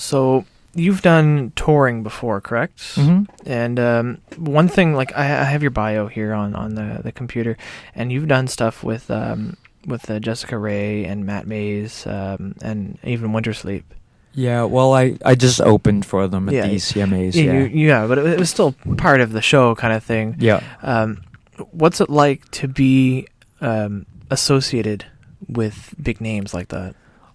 So you've done touring before, correct? Mm-hmm. And one thing, like I have your bio here on the computer, and you've done stuff with Jessica Rae and Matt Mays, and even Winter Sleep. Yeah, well, I just opened for them at Yeah, the ECMAs. Yeah, but it was still part of the show kind of thing. Yeah. What's it like to be associated with big names like that?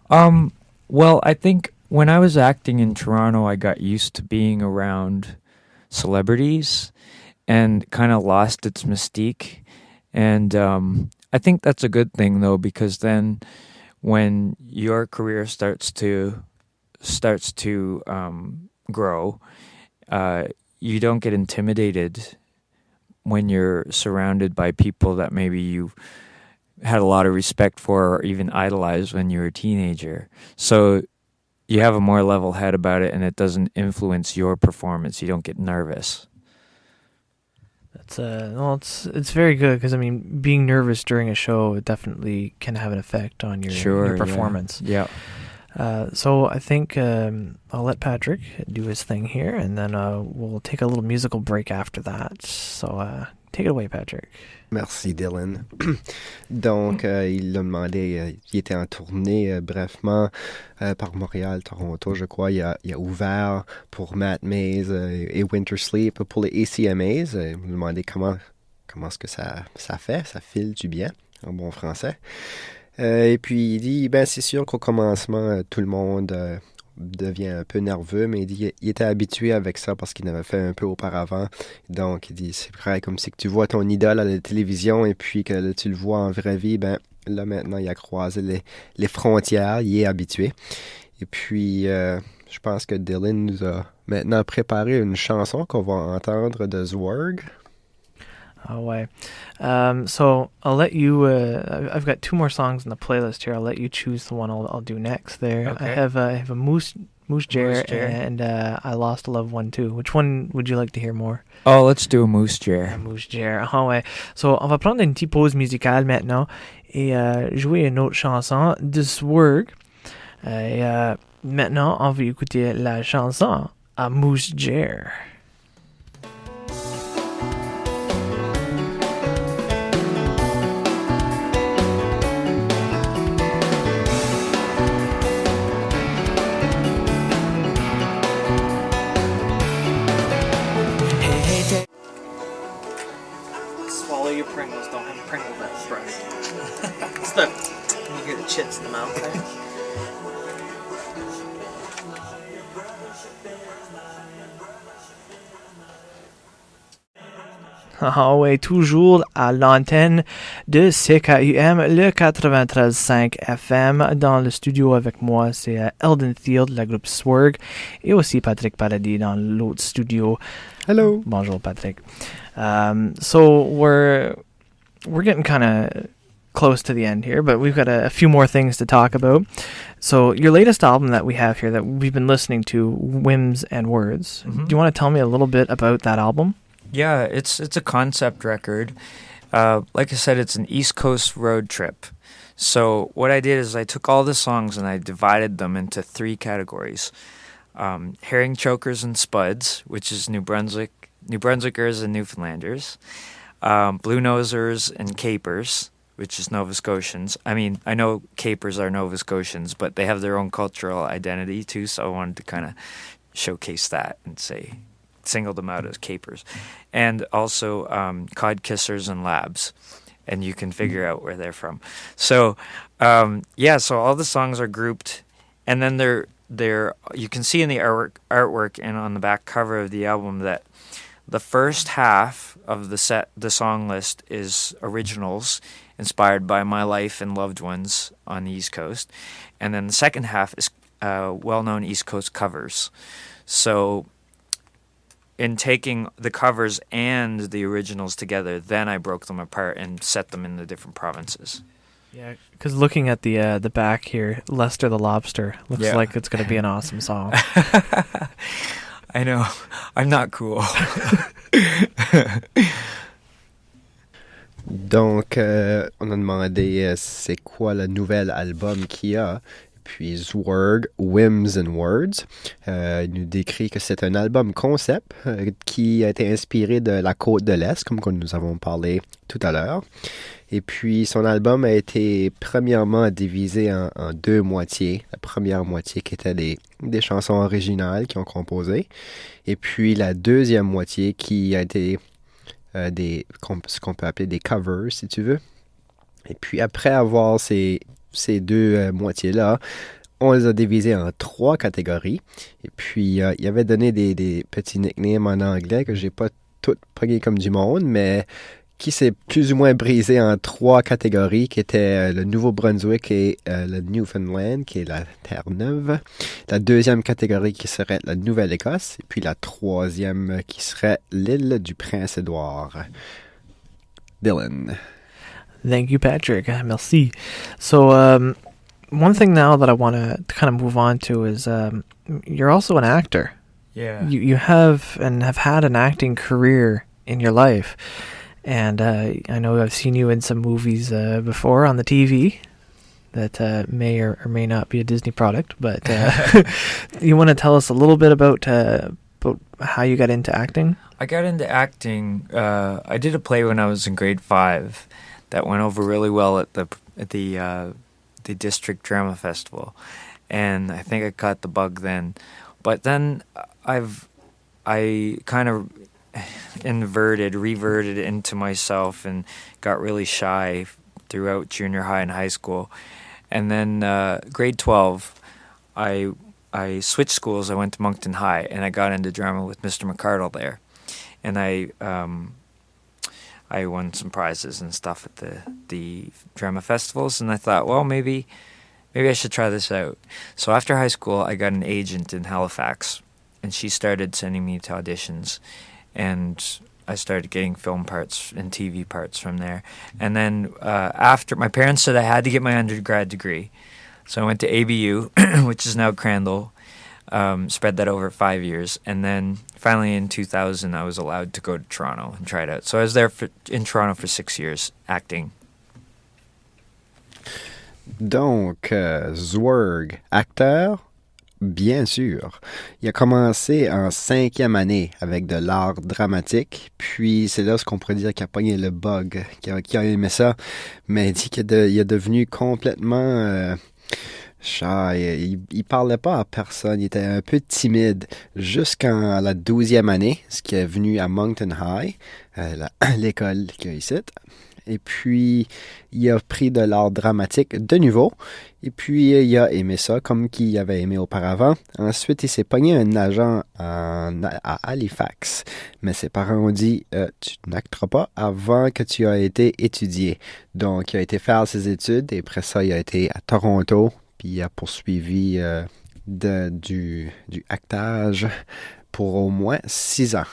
Well, I think when I was acting in Toronto, I got used to being around celebrities and kind of lost its mystique. And I think that's a good thing, though, because then when your career starts to grow, you don't get intimidated when you're surrounded by people that maybe you had a lot of respect for or even idolized when you were a teenager. So you have a more level head about it, and it doesn't influence your performance. You don't get nervous. That's it's very good, because I mean, being nervous during a show definitely can have an effect on your performance. Yeah. So I think I'll let Patrick do his thing here, and then we'll take a little musical break after that. So take it away, Patrick. Merci, Dillon. Donc, il a demandé, il était en tournée brièvement par Montréal, Toronto, je crois. Il a ouvert pour Matt Mays et Winter Sleep pour les ACMAs. Il m'a demandé comment est-ce que ça fait, ça file du bien, en bon français. Et puis il dit, c'est sûr qu'au commencement, tout le monde devient un peu nerveux, mais il dit il était habitué avec ça parce qu'il en avait fait un peu auparavant. Donc il dit, c'est vrai, comme si que tu vois ton idole à la télévision et puis que là, tu le vois en vraie vie, là maintenant il a croisé les frontières, il est habitué. Et puis je pense que Dillon nous a maintenant préparé une chanson qu'on va entendre de ZWeRG. Oh, way. So I'll let you. I've got two more songs in the playlist here. I'll let you choose the one I'll do next. There, okay. I have a Moose Jar and I Lost a Loved One too. Which one would you like to hear more? Oh, let's do a Moose Jar. Moose Jar. Ah ouais. So on va prendre une petite pause musicale maintenant et jouer une autre chanson de ZWeRG. Et maintenant, on va écouter la chanson à Moose Jar. Swallow your Pringles, don't have Pringle breath. It's the, you hear the chits in the mouth there? Ah ouais, toujours à l'antenne de CKUM, le 93.5 FM. Dans le studio avec moi, c'est Eldon Field, la groupe ZWeRG, et aussi Patrick Paradis dans l'autre studio. Hello. Bonjour, Patrick. So we're getting kind of close to the end here, but we've got a few more things to talk about. So your latest album that we have here that we've been listening to, Whims and Words. Mm-hmm. Do you want to tell me a little bit about that album? Yeah, it's a concept record. Like I said, it's an East Coast road trip. So what I did is I took all the songs and I divided them into three categories. Herring Chokers and Spuds, which is New Brunswickers and Newfoundlanders. Blue Nosers and Capers, which is Nova Scotians. I mean, I know Capers are Nova Scotians, but they have their own cultural identity too, so I wanted to kind of showcase that and single them out as Capers. And also Cod Kissers and Labs, and you can figure out where they're from. So, so all the songs are grouped, and then they're you can see in the artwork and on the back cover of the album that the first half of the song list is originals inspired by my life and loved ones on the East Coast, and then the second half is well-known East Coast covers. So in taking the covers and the originals together, then I broke them apart and set them in the different provinces. Yeah, because looking at the back here, Lester the Lobster looks like it's going to be an awesome song. I know. I'm not cool. Donc, on a demandé c'est quoi le nouvel album qu'il y a. puis ZWeRG, Whims and Words. Il nous décrit que c'est un album concept qui a été inspiré de la côte de l'Est, comme nous avons parlé tout à l'heure. Et puis, son album a été premièrement divisé en deux moitiés. La première moitié qui était des chansons originales qu'ils ont composées. Et puis, la deuxième moitié qui a été ce qu'on peut appeler des covers, si tu veux. Et puis, après avoir ces deux moitiés-là, on les a divisés en 3 catégories. Et puis, il avait donné des petits nicknames en anglais que j'ai pas toutes pogné comme du monde, mais qui s'est plus ou moins brisé en 3 catégories, qui étaient le Nouveau-Brunswick et le Newfoundland, qui est la Terre-Neuve. La deuxième catégorie qui serait la Nouvelle-Écosse. Et puis la troisième qui serait l'île du Prince-Édouard. Dillon. Thank you, Patrick. Merci. So, one thing now that I want to kind of move on to is you're also an actor. Yeah. You have and have had an acting career in your life. And I know I've seen you in some movies before on the TV that may or may not be a Disney product. But you want to tell us a little bit about how you got into acting? I got into acting. I did a play when I was in grade 5 that went over really well at the district drama festival, and I think I caught the bug then. But then I kind of reverted into myself and got really shy throughout junior high and high school. And then grade 12, I switched schools. I went to Moncton High, and I got into drama with Mr. McCardle there. And I won some prizes and stuff at the drama festivals, and I thought, well, maybe I should try this out. So after high school, I got an agent in Halifax, and she started sending me to auditions. And I started getting film parts and TV parts from there. And then after, my parents said I had to get my undergrad degree. So I went to ABU, which is now Crandall, spread that over 5 years. And then finally in 2000, I was allowed to go to Toronto and try it out. So I was there in Toronto for 6 years, acting. Donc, ZWeRG, acteur? Bien sûr. Il a commencé en 5e année avec de l'art dramatique, puis c'est là ce qu'on pourrait dire qu'il a pogné le bug, qu'il a aimé ça, mais il dit qu'il est devenu complètement shy. Il parlait pas à personne, il était un peu timide jusqu'à la 12e année, ce qui est venu à Moncton High, l'école qu'il y a ici. Et puis, il a pris de l'art dramatique de nouveau. Et puis, il a aimé ça comme qu'il avait aimé auparavant. Ensuite, il s'est pogné un agent à Halifax. Mais ses parents ont dit, tu n'acteras pas avant que tu aies été étudié. Donc, il a été faire ses études. Et après ça, il a été à Toronto. Puis, il a poursuivi du actage pour au moins 6 ans.